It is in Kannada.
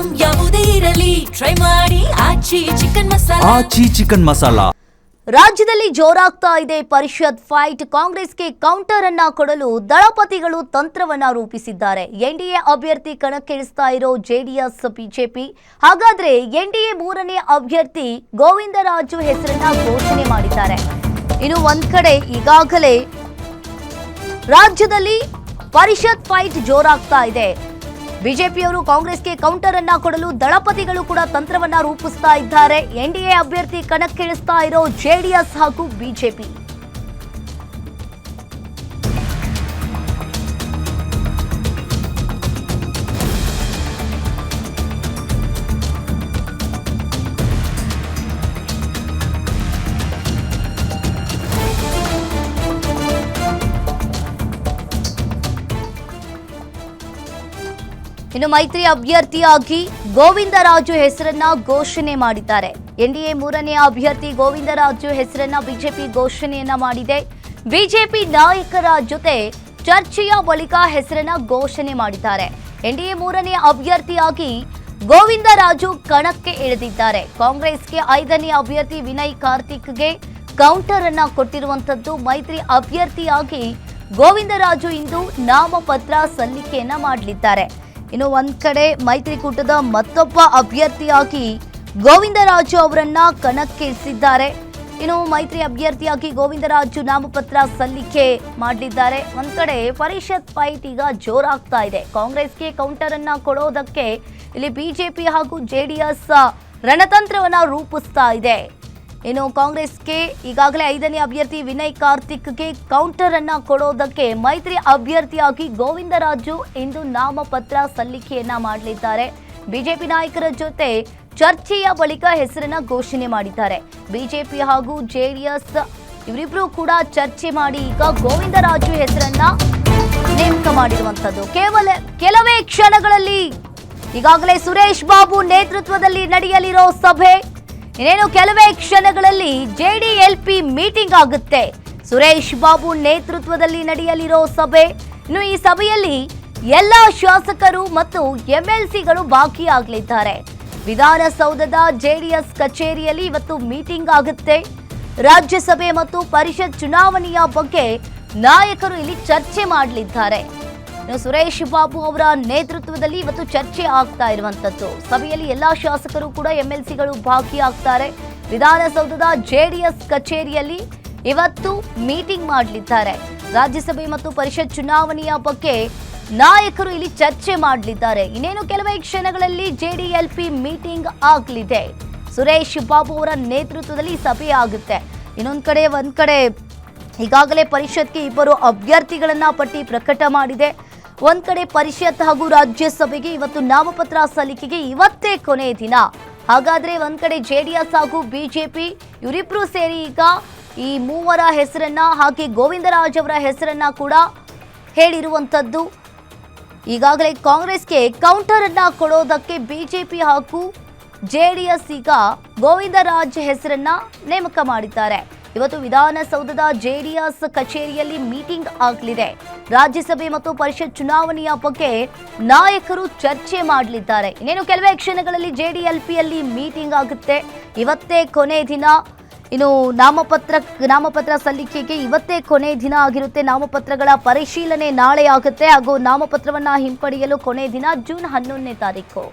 ಐಟಂ ಯಾವುದೇ ಇರಲಿ ಟ್ರೈ ಮಾಡಿ ಆಚಿ ಚಿಕನ್ ಮಸಾಲಾ. ರಾಜ್ಯದಲ್ಲಿ ಜೋರಾಗ್ತಾ ಇದೆ ಪರಿಷತ್ ಫೈಟ್. ಕಾಂಗ್ರೆಸ್ಗೆ ಕೌಂಟರ್ ಅನ್ನ ಕೊಡಲು ದಳಪತಿಗಳು ತಂತ್ರವನ್ನ ರೂಪಿಸಿದ್ದಾರೆ. ಎನ್ಡಿಎ ಅಭ್ಯರ್ಥಿ ಕಣಕ್ಕಿಳಿಸ್ತಾ ಇರೋ ಜೆಡಿಎಸ್ ಬಿಜೆಪಿ. ಹಾಗಾದ್ರೆ ಎನ್ಡಿಎ ಮೂರನೇ ಅಭ್ಯರ್ಥಿ ಗೋವಿಂದರಾಜು ಹೆಸರನ್ನ ಘೋಷಣೆ ಮಾಡಿದ್ದಾರೆ. ಇನ್ನು ಒಂದ್ ಕಡೆ ಈಗಾಗಲೇ ರಾಜ್ಯದಲ್ಲಿ ಪರಿಷತ್ ಫೈಟ್ ಜೋರಾಗ್ತಾ ಇದೆ. ಬಿಜೆಪಿಯವರು ಕಾಂಗ್ರೆಸ್ಗೆ ಕೌಂಟರ್ ಅನ್ನ ಕೊಡಲು ದಳಪತಿಗಳು ಕೂಡ ತಂತ್ರವನ್ನ ರೂಪಿಸ್ತಾ ಇದ್ದಾರೆ. ಎನ್ಡಿಎ ಅಭ್ಯರ್ಥಿ ಕಣಕ್ಕಿಳಿಸ್ತಾ ಇರೋ ಜೆಡಿಎಸ್ ಹಾಗೂ ಬಿಜೆಪಿ. ಇನ್ನು ಮೈತ್ರಿ ಅಭ್ಯರ್ಥಿಯಾಗಿ ಗೋವಿಂದರಾಜು ಹೆಸರನ್ನ ಘೋಷಣೆ ಮಾಡಿದ್ದಾರೆ. ಎನ್ಡಿಎ ಮೂರನೇ ಅಭ್ಯರ್ಥಿ ಗೋವಿಂದರಾಜು ಹೆಸರನ್ನ ಬಿಜೆಪಿ ಘೋಷಣೆಯನ್ನ ಮಾಡಿದೆ. ಬಿಜೆಪಿ ನಾಯಕರ ಜೊತೆ ಚರ್ಚೆಯ ಬಳಿಕ ಹೆಸರನ್ನ ಘೋಷಣೆ ಮಾಡಿದ್ದಾರೆ. ಎನ್ಡಿಎ ಮೂರನೇ ಅಭ್ಯರ್ಥಿಯಾಗಿ ಗೋವಿಂದರಾಜು ಕಣಕ್ಕೆ ಇಳಿದಿದ್ದಾರೆ. ಕಾಂಗ್ರೆಸ್ಗೆ 5ನೇ ಅಭ್ಯರ್ಥಿ ವಿನಯ್ ಕಾರ್ತಿಕ್ಗೆ ಕೌಂಟರ್ ಅನ್ನ ಕೊಟ್ಟಿರುವಂತದ್ದು. ಮೈತ್ರಿ ಅಭ್ಯರ್ಥಿಯಾಗಿ ಗೋವಿಂದರಾಜು ಇಂದು ನಾಮಪತ್ರ ಸಲ್ಲಿಕೆಯನ್ನ ಮಾಡಲಿದ್ದಾರೆ. ಇನ್ನು ಒಂದ್ ಕಡೆ ಮೈತ್ರಿಕೂಟದ ಮತ್ತೊಬ್ಬ ಅಭ್ಯರ್ಥಿಯಾಗಿ ಗೋವಿಂದರಾಜು ಅವರನ್ನ ಕಣಕ್ಕಿಳಿಸಿದ್ದಾರೆ. ಇನ್ನು ಮೈತ್ರಿ ಅಭ್ಯರ್ಥಿಯಾಗಿ ಗೋವಿಂದರಾಜು ನಾಮಪತ್ರ ಸಲ್ಲಿಕೆ ಮಾಡಲಿದ್ದಾರೆ. ಒಂದ್ ಕಡೆ ಪರಿಷತ್ ಫೈಟ್ ಈಗ ಜೋರಾಗ್ತಾ ಇದೆ. ಕಾಂಗ್ರೆಸ್ಗೆ ಕೌಂಟರ್ ಅನ್ನ ಕೊಡೋದಕ್ಕೆ ಇಲ್ಲಿ ಬಿಜೆಪಿ ಹಾಗೂ ಜೆಡಿಎಸ್ ರಣತಂತ್ರವನ್ನ ರೂಪಿಸ್ತಾ ಇದೆ. ಇನ್ನು ಕಾಂಗ್ರೆಸ್ಗೆ ಈಗಾಗಲೇ 5ನೇ ಅಭ್ಯರ್ಥಿ ವಿನಯ್ ಕಾರ್ತಿಕ್ಗೆ ಕೌಂಟರ್ ಅನ್ನ ಕೊಡೋದಕ್ಕೆ ಮೈತ್ರಿ ಅಭ್ಯರ್ಥಿಯಾಗಿ ಗೋವಿಂದರಾಜು ಇಂದು ನಾಮಪತ್ರ ಸಲ್ಲಿಕೆಯನ್ನ ಮಾಡಲಿದ್ದಾರೆ. ಬಿಜೆಪಿ ನಾಯಕರ ಜೊತೆ ಚರ್ಚೆಯ ಬಳಿಕ ಹೆಸರನ್ನ ಘೋಷಣೆ ಮಾಡಿದ್ದಾರೆ. ಬಿಜೆಪಿ ಹಾಗೂ ಜೆಡಿಎಸ್ ಇವರಿಬ್ರು ಕೂಡ ಚರ್ಚೆ ಮಾಡಿ ಈಗ ಗೋವಿಂದರಾಜು ಹೆಸರನ್ನ ನೇಮಕ ಮಾಡಿರುವಂತದ್ದು. ಕೆಲವೇ ಕ್ಷಣಗಳಲ್ಲಿ ಈಗಾಗಲೇ ಸುರೇಶ್ ಬಾಬು ನೇತೃತ್ವದಲ್ಲಿ ನಡೆಯಲಿರೋ ಸಭೆ. ಇನ್ನೇನು ಕೆಲವೇ ಕ್ಷಣಗಳಲ್ಲಿ ಜೆಡಿಎಲ್ಪಿ ಮೀಟಿಂಗ್ ಆಗುತ್ತೆ. ಸುರೇಶ್ ಬಾಬು ನೇತೃತ್ವದಲ್ಲಿ ನಡೆಯಲಿರೋ ಸಭೆ. ಇನ್ನು ಈ ಸಭೆಯಲ್ಲಿ ಎಲ್ಲ ಶಾಸಕರು ಮತ್ತು ಎಂಎಲ್ಸಿಗಳು ಭಾಗಿಯಾಗಲಿದ್ದಾರೆ. ವಿಧಾನಸೌಧದ ಜೆಡಿಎಸ್ ಕಚೇರಿಯಲ್ಲಿ ಇವತ್ತು ಮೀಟಿಂಗ್ ಆಗುತ್ತೆ. ರಾಜ್ಯಸಭೆ ಮತ್ತು ಪರಿಷತ್ ಚುನಾವಣೆಯ ಬಗ್ಗೆ ನಾಯಕರು ಇಲ್ಲಿ ಚರ್ಚೆ ಮಾಡಲಿದ್ದಾರೆ. ಸುರೇಶ್ ಬಾಬು ಅವರ ನೇತೃತ್ವದಲ್ಲಿ ಇವತ್ತು ಚರ್ಚೆ ಆಗ್ತಾ ಇರುವಂತದ್ದು. ಸಭೆಯಲ್ಲಿ ಎಲ್ಲಾ ಶಾಸಕರು ಕೂಡ ಎಂಎಲ್ಸಿಗಳು ಭಾಗಿಯಾಗ್ತಾರೆ. ವಿಧಾನಸೌಧದ ಜೆಡಿಎಸ್ ಕಚೇರಿಯಲ್ಲಿ ಇವತ್ತು ಮೀಟಿಂಗ್ ಮಾಡಲಿದ್ದಾರೆ. ರಾಜ್ಯಸಭೆ ಮತ್ತು ಪರಿಷತ್ ಚುನಾವಣೆಯ ಬಗ್ಗೆ ನಾಯಕರು ಇಲ್ಲಿ ಚರ್ಚೆ ಮಾಡಲಿದ್ದಾರೆ. ಇನ್ನೇನು ಕೆಲವೇ ಕ್ಷಣಗಳಲ್ಲಿ ಜೆಡಿಎಲ್ಪಿ ಮೀಟಿಂಗ್ ಆಗಲಿದೆ. ಸುರೇಶ್ ಬಾಬು ಅವರ ನೇತೃತ್ವದಲ್ಲಿ ಸಭೆ ಆಗುತ್ತೆ. ಒಂದ್ ಕಡೆ ಈಗಾಗಲೇ ಪರಿಷತ್ಗೆ 2 ಅಭ್ಯರ್ಥಿಗಳನ್ನ ಪಟ್ಟಿ ಪ್ರಕಟ ಮಾಡಿದೆ. ಒಂದ್ ಕಡೆ ಪರಿಷತ್ ಹಾಗೂ ರಾಜ್ಯಸಭೆಗೆ ಇವತ್ತು ನಾಮಪತ್ರ ಸಲ್ಲಿಕೆಗೆ ಇವತ್ತೇ ಕೊನೆ ದಿನ. ಹಾಗಾದ್ರೆ ಒಂದ್ ಕಡೆ ಜೆಡಿಎಸ್ ಹಾಗೂ ಬಿಜೆಪಿ ಇವರಿಬ್ರು ಸೇರಿ ಈಗ ಈ ಮೂವರ ಹೆಸರನ್ನ ಹಾಗೆ ಗೋವಿಂದರಾಜ್ ಅವರ ಹೆಸರನ್ನ ಕೂಡ ಹೇಳಿರುವಂತದ್ದು. ಈಗಾಗಲೇ ಕಾಂಗ್ರೆಸ್ಗೆ ಕೌಂಟರ್ ಅನ್ನ ಕೊಡೋದಕ್ಕೆ ಬಿಜೆಪಿ ಹಾಗೂ ಜೆಡಿಎಸ್ ಈಗ ಗೋವಿಂದರಾಜ್ ಹೆಸರನ್ನ ನೇಮಕ ಮಾಡಿದ್ದಾರೆ. ಇವತ್ತು ವಿಧಾನಸೌಧದ ಜೆಡಿಎಸ್ ಕಚೇರಿಯಲ್ಲಿ ಮೀಟಿಂಗ್ ಆಗಲಿದೆ. ರಾಜ್ಯಸಭೆ ಮತ್ತು ಪರಿಷತ್ ಚುನಾವಣೆಯ ಬಗ್ಗೆ ನಾಯಕರು ಚರ್ಚೆ ಮಾಡಲಿದ್ದಾರೆ. ಇನ್ನೇನು ಕೆಲವೇ ಕ್ಷಣಗಳಲ್ಲಿ ಜೆಡಿಎಲ್ಪಿಯಲ್ಲಿ ಮೀಟಿಂಗ್ ಆಗುತ್ತೆ. ಇವತ್ತೇ ಕೊನೆ ದಿನ. ಇನ್ನು ನಾಮಪತ್ರ ಸಲ್ಲಿಕೆಗೆ ಇವತ್ತೇ ಕೊನೆ ದಿನ ಆಗಿರುತ್ತೆ. ನಾಮಪತ್ರಗಳ ಪರಿಶೀಲನೆ ನಾಳೆ ಆಗುತ್ತೆ ಹಾಗೂ ನಾಮಪತ್ರವನ್ನ ಹಿಂಪಡೆಯಲು ಕೊನೆ ದಿನ ಜೂನ್ 11ನೇ ತಾರೀಕು.